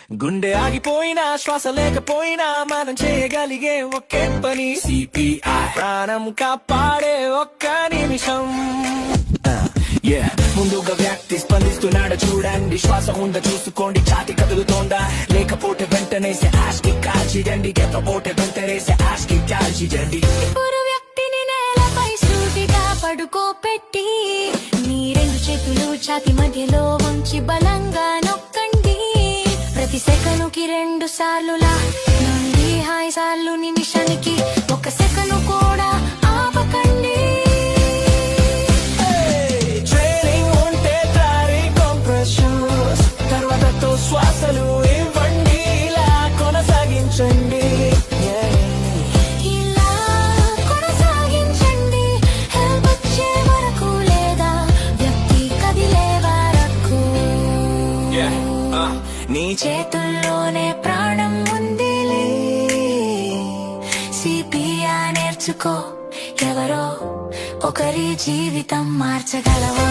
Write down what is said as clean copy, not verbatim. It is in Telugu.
గుండె ఆగిపోయినా శ్వాస లేకపోయినా మనం చేయగలిగే ఒకే పని సిపిఐ, ప్రాణం కాపాడే ఒక్క నిమిషం. ముందుగా వ్యక్తి స్పందిస్తున్నాడు చూడండి, శ్వాస ఉందా చూసుకోండి, ఛాతి కదులుతోందా లేకపోతే వెంటనే ఆస్కి కాల్చిడండి, లేకపోతే వెంటనే ఆస్కి కాల్చిడండి. ఇప్పుడు వ్యక్తిని నేలపై సూటిగా పడుకోపెట్టి మీ రెండు చేతులు ఛాతి మధ్యలో ఉంచి బలంగా నొక్కండి. ప్రతి సెకనుకి 2 సార్లులా నుండి 5 సార్లు నిమిషానికి 1 సెకను కూడా ఆపకండి. తర్వాతతో శ్వాసలు ఇవ్వండి, ఇలా కొనసాగించండి. ఇలా కొనసాగించండి హెల్ప్ వచ్చే వరకు లేదా వ్యక్తి కదిలే వరకు. నీ చేతుల్లోనే ప్రాణం ఉందిలే. సిపిఐ నేర్చుకో, ఎవరో ఒకరి జీవితం మార్చగలవా.